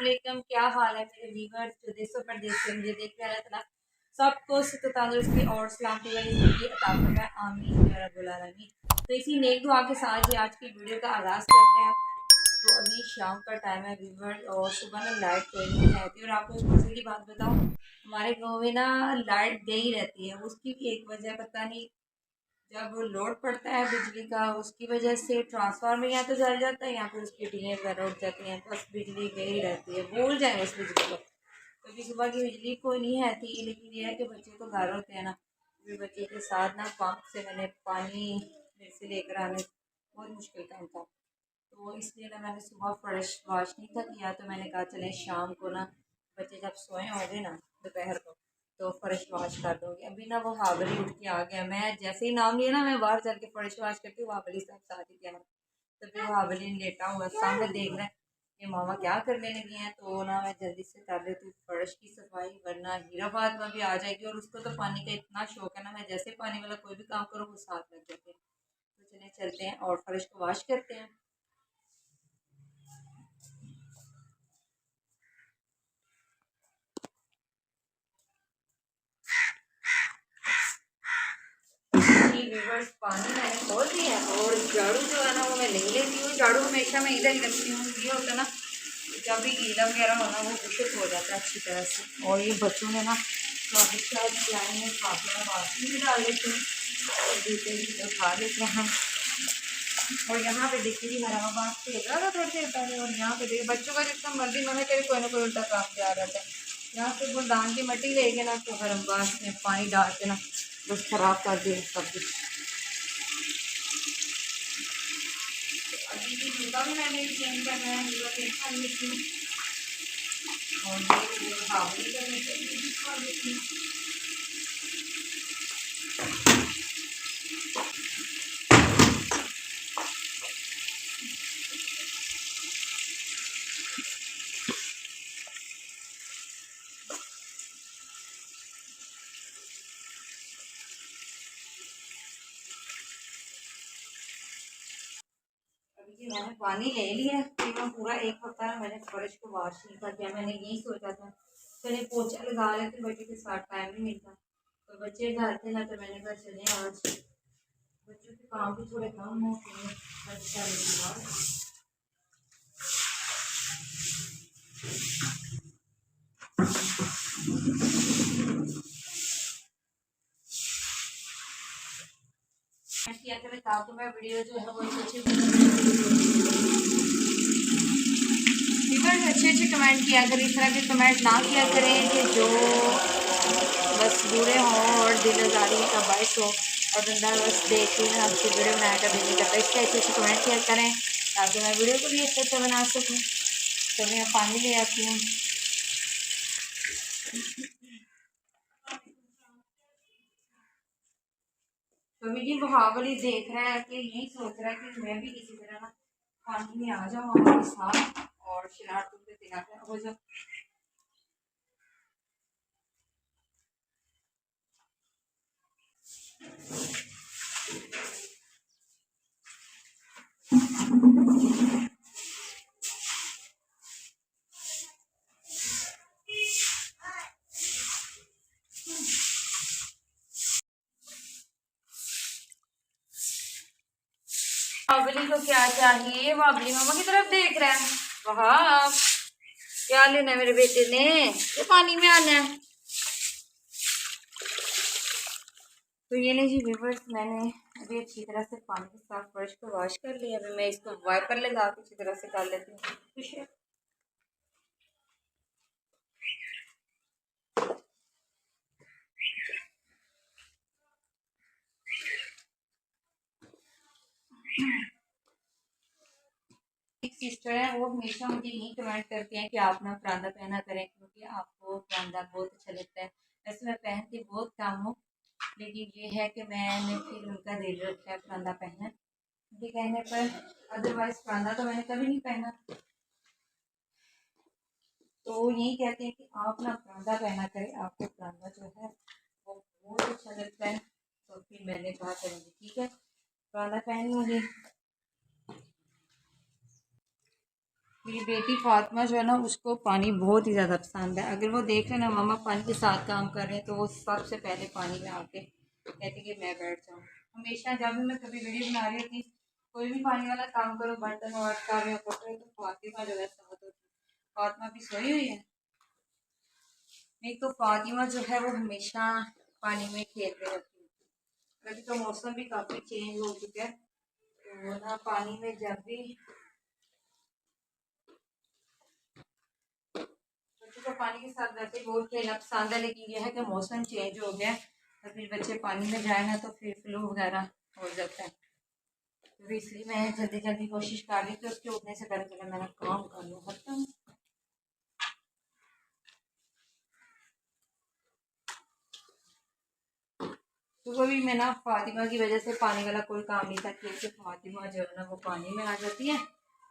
वालेकुम, क्या हाल है मेरे व्यूअर्स जो देशों परदेश से मुझे देख रहे हैं। अल्लाह ताला सबको सुख तंदुरुस्ती और सलामती वाली ज़िंदगी अता फरमाए, आमीन या रब्बुल आलमीन। तो इसी नेक दुआ के साथ ही आज की वीडियो का आगाज़ करते हैं। तो अभी शाम का टाइम है व्यूअर्स और सुबह ना लाइट कोई नहीं रहती। और आपको एक मजे की बात बताऊँ, हमारे गाँव में ना लाइट गई रहती है। उसकी भी एक वजह पता नहीं, जब लोड पड़ता है बिजली का उसकी वजह से ट्रांसफार्मर या तो जल जाता है या फिर उसकी टीएं वगैरह उठ जाती हैं। बस बिजली गई रहती है, भूल जाए उस बिजली को। क्योंकि सुबह की बिजली कोई नहीं है थी, लेकिन ये है कि बच्चे तो घर होते हैं ना, फिर बच्चे के साथ ना पंप से मैंने पानी फिर से लेकर आने बहुत मुश्किल काम था। तो इसलिए ना मैंने सुबह फ्रेश वॉश नहीं था किया, तो मैंने कहा चले शाम को ना बच्चे जब सोए होंगे ना दोपहर को तो फर्श वॉश कर दूँगी। अभी ना वो हावली उठ के आ गया, मैं जैसे ही नाम लिया ना मैं बाहर चल के फर्श वॉश करती हूँ, हावली साहब साथ ही तैयार। तो फिर वो हावली लेटा हुआ सामने देख रहे हैं कि मामा क्या करने लगी हैं। तो ना मैं जल्दी से कर लेती हूँ फर्श की सफाई, वरना हीरा फातिमा भी आ जाएगी। और उसको तो पानी का इतना शौक है ना, मैं जैसे पानी वाला कोई भी काम करूँ वो साथ लग जाते हैं। तो चले चलते हैं और फर्श को वॉश करते हैं। पानी मैंने खोल दिया है और झाड़ू जो है ना वो मैं ले लेती हूँ। झाड़ू हमेशा मैं इधर ही रखती हूँ, ये होता है ना जब भी गीला वगैरह होना वो विकसित हो जाता है अच्छी तरह से। और ये बच्चों ने ना काफ़ी शायद प्लान में खाना बाथरूम भी डाल लेते हैं और जूते भी तो खा लेते हैं हम। और यहाँ पे देखिए हरा बात खेल रहा था थोड़ी देर पहले, और यहाँ पे देखिए बच्चों का जितना मर्जी मना करे कोई ना कोई उल्टा काम किया रहता है। यहाँ से गुलदान की मिट्टी लेके ना तो गर्म बास में पानी डाल के ना बस खराब कर दिए सब कुछ। अभी भी जूता भी मैंने चेंज करना है, जूता चेंज कर लेती हूँ और ये हावली करने के लिए भी खा लेती हूँ। अभी मैंने पानी ले लिया है, तकरीबन पूरा एक हफ्ता मैंने फर्श को वॉश नहीं कर दिया। मैंने यही सोचा था चले पोछा लगा लेते, बच्चे के साथ टाइम नहीं मिलता। तो बच्चे घर थे ना, तो मैंने कहा चले आज बच्चों के काम भी थोड़े कम होते हैं अच्छा लगे। किया करें ताकि मैं वीडियो जो है वो अच्छे अच्छे कमेंट किया करें। इस तरह के कमेंट ना किया करें कि जो बस बुरे हों और दिलदारी का बायस हो और बंदा बस देख के ना आपकी वीडियो बनाने का दिल नहीं करता। इसके अच्छे कमेंट किया करें ताकि मैं वीडियो को भी अच्छा बना सकूँ। तो मैं पानी ले आती हूँ। तो मेरी बहावली देख रहा है कि यही सोच रहा है कि मैं भी किसी तरह ना पानी में आ जाऊँ हमारे साथ और शरारतों पे दिला हो जाऊँ। बाबली को क्या चाहिए, बाबली मामा की तरफ देख रहा है। वाह, क्या लेना है मेरे बेटे ने, ये पानी में आना है। तो ये नहीं जी व्यूअर्स, मैंने अभी अच्छी तरह से पानी के साथ फर्श को वॉश कर लिया। अभी मैं इसको वाइपर लगा के अच्छी तरह से कर लेती हूँ। एक सिस्टर है वो हमेशा मुझे यही कमेंट करती हैं कि आप ना परांदा पहना करें, क्योंकि आपको परांदा बहुत अच्छा लगता है। वैसे मैं पहनती बहुत कम हूँ, लेकिन ये है कि मैंने फिर उनका दिल रखा है परांदा पहना उनके कहने पर। अदरवाइज परांदा तो मैंने कभी नहीं पहना। तो यही कहते हैं कि आप ना परांदा पहना करें, आपको परांदा जो है वो बहुत अच्छा लगता है। तो फिर मैंने कहा करूँगी ठीक है परांदा पहन लूँगी। मेरी बेटी फातिमा जो है ना, उसको पानी बहुत ही ज़्यादा पसंद है। अगर वो देख रहे ना मामा पानी के साथ काम कर रहे हैं तो वो सबसे पहले पानी में आके कहती कि मैं बैठ जाऊँ। हमेशा जब भी मैं कभी वीडियो बना रही होती, कोई भी पानी वाला काम करो, बर्तन वाटता या कपड़े, तो फातिमा जो है साथ होती। फातिमा भी सोई हुई है। नहीं तो फातिमा जो है वो हमेशा पानी में खेलते रहती है। अभी तो मौसम भी काफ़ी चेंज हो चुका है, तो ना पानी में जब भी बच्चों को पानी के साथ वैसे ही बहुत खेलना पसंद है, लेकिन यह है कि मौसम चेंज हो गया तो फिर बच्चे पानी में जाए ना तो फिर फ्लू वगैरह हो जाता है। तो इसलिए मैं जल्दी जल्दी कोशिश कर रही थी उसके उठने से पहले पहले मैंने काम कर लूँ खत्म। सुबह भी मैं ना फातिमा की वजह से पानी वाला कोई काम नहीं था, क्योंकि फातिमा जो है ना वो पानी में आ जाती है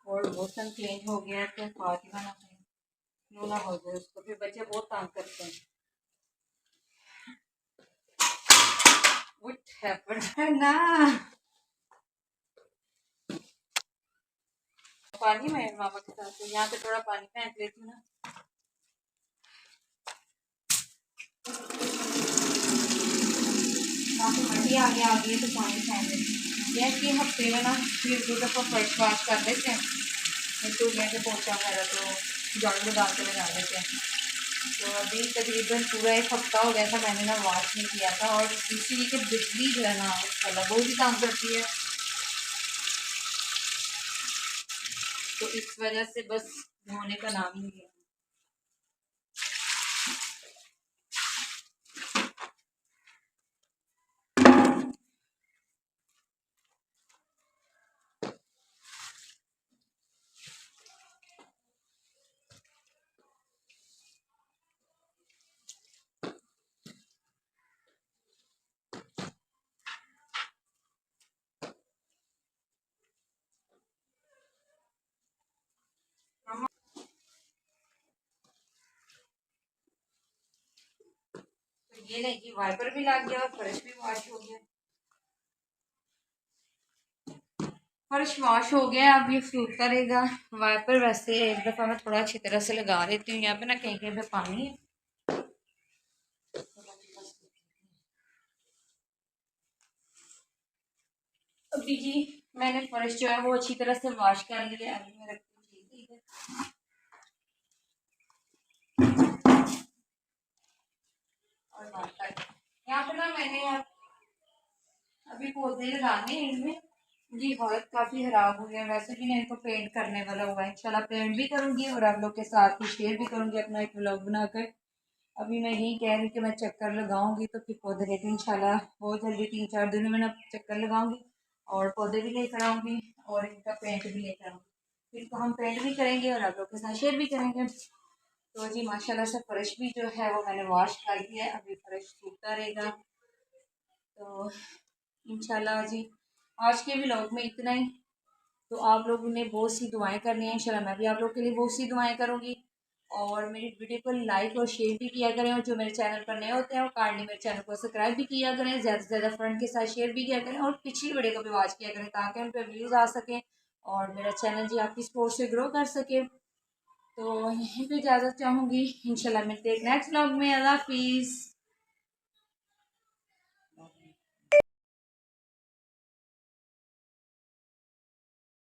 और मौसम चेंज हो गया है तो फातिमा ना फ्लू ना हो जाए उसको, फिर बच्चे बहुत तंग करते हैं। What happened? ना पानी में मामा के साथ तो यहाँ पे थोड़ा पानी फेंक लेती हूँ ना। काफ़ी मट्टी आगे आ गई है तो पानी फेंक देती। यह कि हफ्ते में ना फिर 2 दफ़ा फर्श वाश कर लेते हैं, तो मैं के पोछा वगैरह तो झाड़ू डाल के लगा लेते हैं। तो अभी तकरीबन पूरा 1 हफ्ता हो गया था मैंने ना वॉश नहीं किया था। और दूसरी कि बिजली जो है ना उसका बहुत ही काम करती है, तो इस वजह से बस धोने का नाम ही नहीं लिया। तो ये नहीं कि वाइपर भी लग गया और फर्श भी वॉश हो गया। फर्श वॉश हो गया, अब ये सूखता रहेगा। वाइपर वैसे एक दफ़ा मैं थोड़ा अच्छी तरह से लगा लेती हूँ, यहाँ पे ना कहीं कहीं पे पानी है। अभी जी मैंने फर्श जो है वो अच्छी तरह से वॉश कर लिया। अभी मैं रखती हूँ और यहाँ पे ना मैंने अभी पौधे लगाने हैं इनमें। जी हालत काफ़ी ख़राब हुई है, वैसे भी नहीं तो पेंट करने वाला हुआ है। इंशाल्लाह पेंट भी करूँगी और आप लोग के साथ भी शेयर भी करूँगी अपना एक व्लॉग बनाकर। अभी मैं यही कह रही कि मैं चक्कर लगाऊंगी तो फिर पौधे लेके इंशाल्लाह बहुत जल्दी 3-4 दिनों में ना चक्कर लगाऊंगी और पौधे भी लेकर आऊँगी और इनका पेंट भी लेकर आऊँगी। फिर तो हम पेंट भी करेंगे और आप लोग के साथ शेयर भी करेंगे। तो जी माशाल्लाह से फ़र्श भी जो है वो मैंने वॉश कर दिया है, अभी फ़र्श सूखता रहेगा। तो इंशाल्लाह जी आज के व्लॉग में इतना ही। तो आप लोगों ने बहुत सी दुआएं करनी है, इंशाल्लाह मैं भी आप लोग के लिए बहुत सी दुआएं करूँगी। और मेरी वीडियो को लाइक और शेयर भी किया करें, और जो मेरे चैनल पर नए होते हैं वो काइंडली मेरे चैनल को सब्सक्राइब भी किया करें, ज़्यादा से ज़्यादा फ्रेंड के साथ शेयर भी किया करें और पिछली वीडियो को भी वॉच किया करें ताकि उन पर व्यूज़ आ सकें और मेरा चैनल जी आपकी सपोर्ट से ग्रो कर सके। तो यहीं पर इजाज़त चाहूँगी, इंशाल्लाह मिलते हैं नेक्स्ट व्लॉग में। अल्लाह हाफिज़।